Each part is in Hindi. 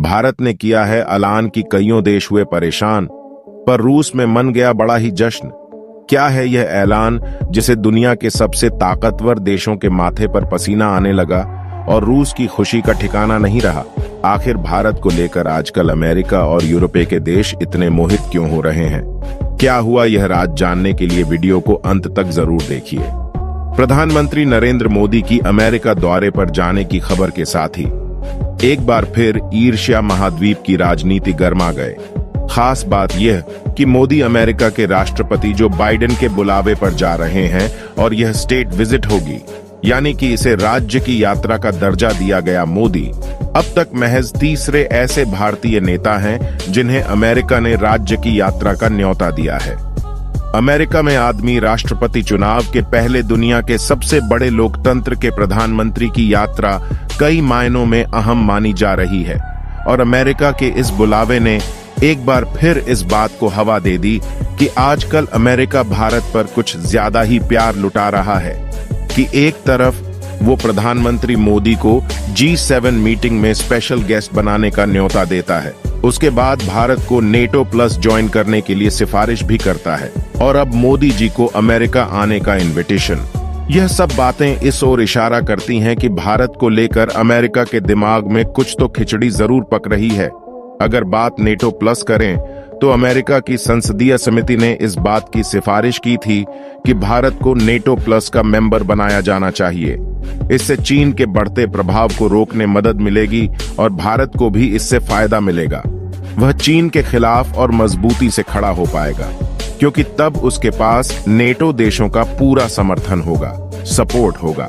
भारत ने किया है ऐलान कि कईयों देश हुए परेशान, पर रूस में मन गया बड़ा ही जश्न। क्या है यह ऐलान जिसे दुनिया के सबसे ताकतवर देशों के माथे पर पसीना आने लगा और रूस की खुशी का ठिकाना नहीं रहा। आखिर भारत को लेकर आजकल अमेरिका और यूरोपीय के देश इतने मोहित क्यों हो रहे हैं? क्या हुआ यह राज जानने के लिए वीडियो को अंत तक जरूर देखिए। प्रधानमंत्री नरेंद्र मोदी की अमेरिका दौरे पर जाने की खबर के साथ ही एक बार फिर ईर्ष्या महाद्वीप की राजनीति गर्मा गए। खास बात यह कि मोदी अमेरिका के राष्ट्रपति जो बाइडेन के बुलावे पर जा रहे हैं और यह स्टेट विजिट होगी, यानी कि इसे राज्य की यात्रा का दर्जा दिया गया। मोदी अब तक महज तीसरे ऐसे भारतीय नेता हैं जिन्हें अमेरिका ने राज्य की यात्रा का न्योता दिया है। अमेरिका में आदमी राष्ट्रपति चुनाव के पहले दुनिया के सबसे बड़े लोकतंत्र के प्रधानमंत्री की यात्रा कई मायनों में अहम मानी जा रही है और अमेरिका के इस बुलावे ने एक बार फिर इस बात को हवा दे दी कि आजकल अमेरिका भारत पर कुछ ज्यादा ही प्यार लुटा रहा है कि एक तरफ वो प्रधानमंत्री मोदी को G7 मीटिंग में स्पेशल गेस्ट बनाने का न्योता देता है, उसके बाद भारत को नेटो प्लस ज्वाइन करने के लिए सिफारिश भी करता है और अब मोदी जी को अमेरिका आने का इनविटेशन। यह सब बातें इस ओर इशारा करती हैं कि भारत को लेकर अमेरिका के दिमाग में कुछ तो खिचड़ी जरूर पक रही है। अगर बात नेटो प्लस करें तो अमेरिका की संसदीय समिति ने इस बात की सिफारिश की थी कि भारत को नेटो प्लस का मेंबर बनाया जाना चाहिए। इससे चीन के बढ़ते प्रभाव को रोकने मदद मिलेगी और भारत को भी इससे फायदा मिलेगा। वह चीन के खिलाफ और मजबूती से खड़ा हो पाएगा क्योंकि तब उसके पास नेटो देशों का पूरा समर्थन होगा, सपोर्ट होगा।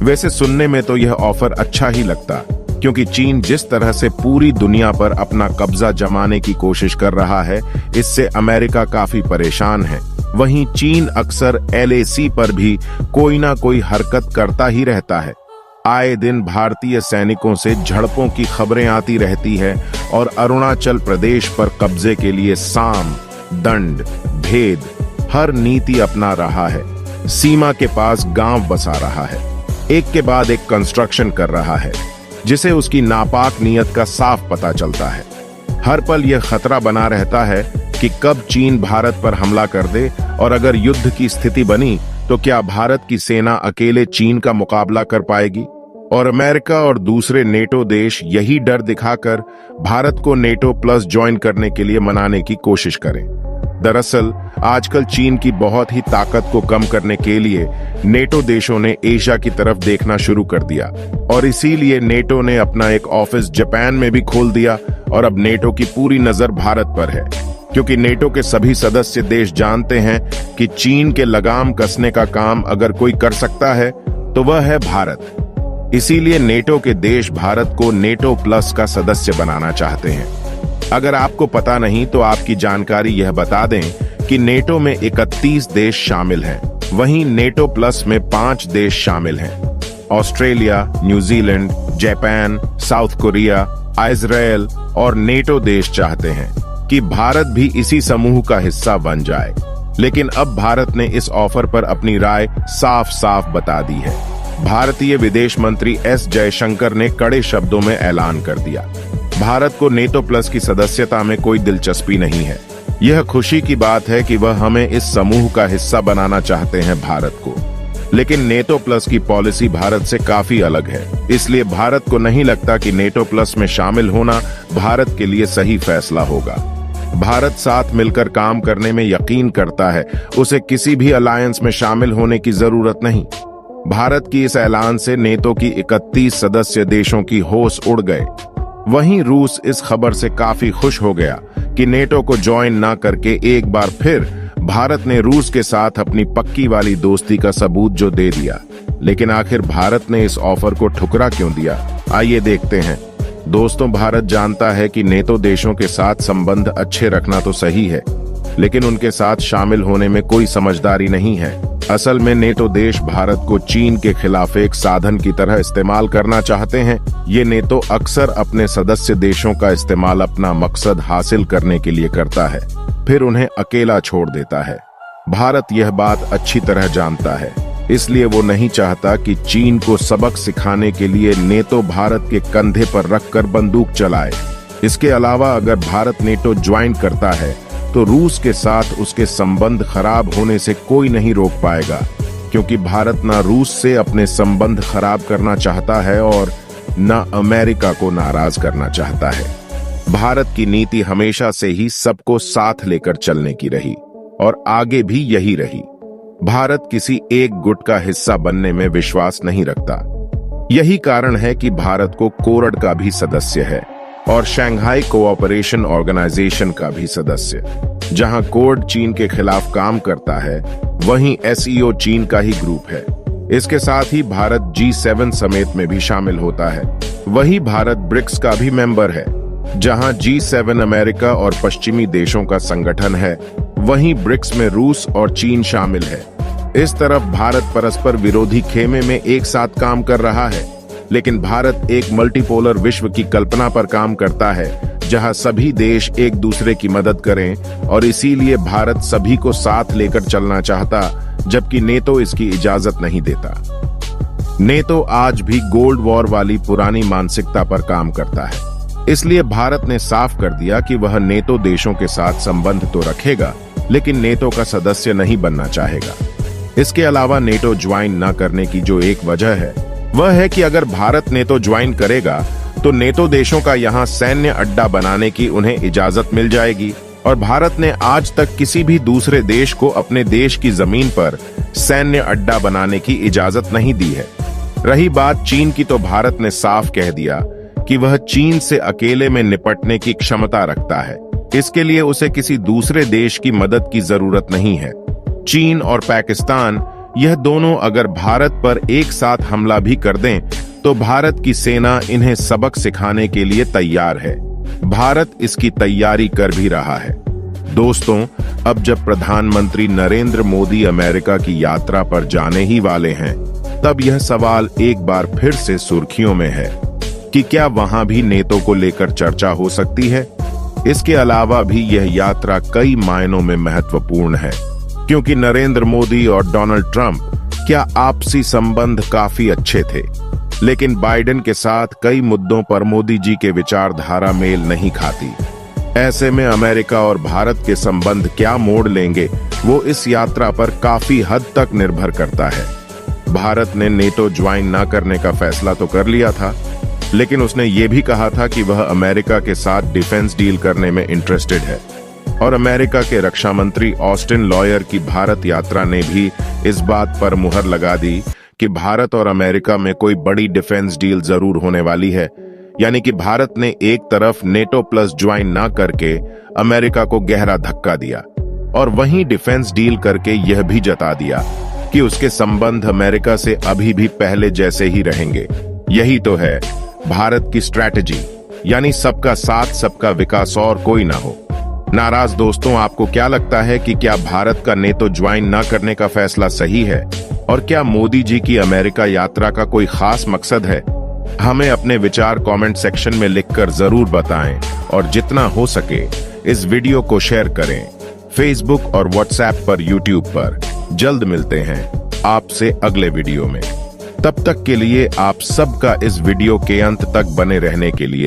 वैसे सुनने में तो यह ऑफर अच्छा ही लगता, क्योंकि चीन जिस तरह से पूरी दुनिया पर अपना कब्जा जमाने की कोशिश कर रहा है, इससे अमेरिका काफी परेशान है। वहीं चीन अक्सर LAC पर भी कोई ना कोई हरकत करता ही रहता है। आए दिन भारतीय सैनिकों से झड़पों की खबरें आती रहती है और अरुणाचल प्रदेश पर कब्जे के लिए साम, दंड, भेद हर नीति अपना रहा है। सीमा के पास गांव बसा रहा है, एक के बाद एक कंस्ट्रक्शन कर रहा है जिसे उसकी नापाक नीयत का साफ पता चलता है। हर पल यह खतरा बना रहता है कि कब चीन भारत पर हमला कर दे और अगर युद्ध की स्थिति बनी तो क्या भारत की सेना अकेले चीन का मुकाबला कर पाएगी? और अमेरिका और दूसरे नेटो देश यही डर दिखाकर भारत को नेटो प्लस ज्वाइन करने के लिए मनाने की कोशिश करें। दरअसल आजकल चीन की बहुत ही ताकत को कम करने के लिए नेटो देशों ने एशिया की तरफ देखना शुरू कर दिया और इसीलिए नेटो ने अपना एक ऑफिस जापान में भी खोल दिया और अब नेटो की पूरी नजर भारत पर है, क्योंकि नेटो के सभी सदस्य देश जानते हैं कि चीन के लगाम कसने का काम अगर कोई कर सकता है तो वह है भारत। इसीलिए नेटो के देश भारत को नेटो प्लस का सदस्य बनाना चाहते हैं। अगर आपको पता नहीं तो आपकी जानकारी यह बता दें कि नेटो में 31 देश शामिल हैं, वहीं नेटो प्लस में 5 देश शामिल हैं। Australia, New Zealand, Japan, south Korea, Israel और नेटो देश चाहते हैं कि भारत भी इसी समूह का हिस्सा बन जाए। लेकिन अब भारत ने इस ऑफर पर अपनी राय साफ साफ बता दी है। भारतीय विदेश मंत्री S जयशंकर ने कड़े शब्दों में ऐलान कर दिया, भारत को नेटो प्लस की सदस्यता में कोई दिलचस्पी नहीं है। यह खुशी की बात है कि वह हमें इस समूह का हिस्सा बनाना चाहते हैं भारत को, लेकिन नेटो प्लस की पॉलिसी भारत से काफी अलग है। इसलिए भारत को नहीं लगता कि नेटो प्लस में शामिल होना भारत के लिए सही फैसला होगा। भारत साथ मिलकर काम करने में यकीन करता है, उसे किसी भी अलायंस में शामिल होने की जरूरत नहीं। भारत की इस ऐलान से नेटो की 31 सदस्य देशों की होश उड़ गए। वहीं रूस इस खबर से काफी खुश हो गया कि नेटो को ज्वाइन ना करके एक बार फिर भारत ने रूस के साथ अपनी पक्की वाली दोस्ती का सबूत जो दे दिया। लेकिन आखिर भारत ने इस ऑफर को ठुकरा क्यों दिया? आइए देखते हैं। दोस्तों, भारत जानता है कि नेटो देशों के साथ संबंध अच्छे रखना तो सही है, लेकिन उनके साथ शामिल होने में कोई समझदारी नहीं है। असल में नेटो देश भारत को चीन के खिलाफ एक साधन की तरह इस्तेमाल करना चाहते हैं। ये नेटो अक्सर अपने सदस्य देशों का इस्तेमाल अपना मकसद हासिल करने के लिए करता है, फिर उन्हें अकेला छोड़ देता है। भारत यह बात अच्छी तरह जानता है, इसलिए वो नहीं चाहता कि चीन को सबक सिखाने के लिए नेटो भारत के कंधे पर रखकर बंदूक चलाए। इसके अलावा अगर भारत नेटो ज्वाइन करता है तो रूस के साथ उसके संबंध खराब होने से कोई नहीं रोक पाएगा, क्योंकि भारत ना रूस से अपने संबंध खराब करना चाहता है और न अमेरिका को नाराज करना चाहता है। भारत की नीति हमेशा से ही सबको साथ लेकर चलने की रही और आगे भी यही रही। भारत किसी एक गुट का हिस्सा बनने में विश्वास नहीं रखता। यही कारण है कि भारत को कोरड का भी सदस्य है और शंघाई कोऑपरेशन ऑर्गेनाइजेशन का भी सदस्य। जहां कोड चीन के खिलाफ काम करता है, वहीं एसईओ चीन का ही ग्रुप है। इसके साथ ही भारत G7 समेत में भी शामिल होता है। वही भारत ब्रिक्स का भी मेंबर है। जहां G7 अमेरिका और पश्चिमी देशों का संगठन है, वहीं ब्रिक्स में रूस और चीन शामिल है। इस तरफ भारत परस्पर विरोधी खेमे में एक साथ काम कर रहा है, लेकिन भारत एक मल्टीपोलर विश्व की कल्पना पर काम करता है, जहां सभी देश एक दूसरे की मदद करें, और इसीलिए भारत सभी को साथ लेकर चलना चाहता, जबकि नेटो इसकी इजाजत नहीं देता। नेटो आज भी कोल्ड वॉर वाली पुरानी मानसिकता पर काम करता है। इसलिए भारत ने साफ कर दिया कि वह नेटो देशों के साथ संबंध तो रखेगा, लेकिन नेटो का सदस्य नहीं बनना चाहेगा। इसके अलावा नेटो ज्वाइन न करने की जो एक वजह है, वह है कि अगर भारत नेटो ज्वाइन करेगा तो नेटो देशों का यहां सैन्य अड्डा बनाने की उन्हें इजाजत मिल जाएगी, और भारत ने आज तक किसी भी दूसरे देश को अपने देश की जमीन पर सैन्य अड्डा बनाने की इजाजत नहीं दी है। रही बात चीन की, तो भारत ने साफ कह दिया कि वह चीन से अकेले में निपटने की क्षमता रखता है। इसके लिए उसे किसी दूसरे देश की मदद की जरूरत नहीं है। चीन और पाकिस्तान, यह दोनों अगर भारत पर एक साथ हमला भी कर दें, तो भारत की सेना इन्हें सबक सिखाने के लिए तैयार है। भारत इसकी तैयारी कर भी रहा है। दोस्तों, अब जब प्रधानमंत्री नरेंद्र मोदी अमेरिका की यात्रा पर जाने ही वाले हैं, तब यह सवाल एक बार फिर से सुर्खियों में है कि क्या वहां भी नेटो को लेकर चर्चा हो सकती है। इसके अलावा भी यह यात्रा कई मायनों में महत्वपूर्ण है, क्योंकि नरेंद्र मोदी और डोनाल्ड ट्रंप क्या आपसी संबंध काफी अच्छे थे, लेकिन बाइडेन के साथ कई मुद्दों पर मोदी जी के विचारधारा मेल नहीं खाती। ऐसे में अमेरिका और भारत के संबंध क्या मोड़ लेंगे, वो इस यात्रा पर काफी हद तक निर्भर करता है। भारत ने नेटो ज्वाइन न करने का फैसला तो कर लिया था, लेकिन उसने ये भी कहा था कि वह अमेरिका के साथ डिफेंस डील करने में इंटरेस्टेड है, और अमेरिका के रक्षा मंत्री ऑस्टिन लॉयर की भारत यात्रा ने भी इस बात पर मुहर लगा दी कि भारत और अमेरिका में कोई बड़ी डिफेंस डील जरूर होने वाली है। यानी कि भारत ने एक तरफ नेटो प्लस ज्वाइन ना करके अमेरिका को गहरा धक्का दिया, और वहीं डिफेंस डील करके यह भी जता दिया कि उसके संबंध अमेरिका से अभी भी पहले जैसे ही रहेंगे। यही तो है भारत की स्ट्रैटेजी, यानी सबका साथ सबका विकास और कोई ना हो। नाराज दोस्तों, आपको क्या लगता है कि क्या भारत का नेटो ज्वाइन ना करने का फैसला सही है, और क्या मोदी जी की अमेरिका यात्रा का कोई खास मकसद है? हमें अपने विचार कमेंट सेक्शन में लिखकर जरूर बताएं, और जितना हो सके इस वीडियो को शेयर करें फेसबुक और व्हाट्सएप पर, यूट्यूब पर। जल्द मिलते हैं आपसे अगले वीडियो में। तब तक के लिए आप सबका इस वीडियो के अंत तक बने रहने के लिए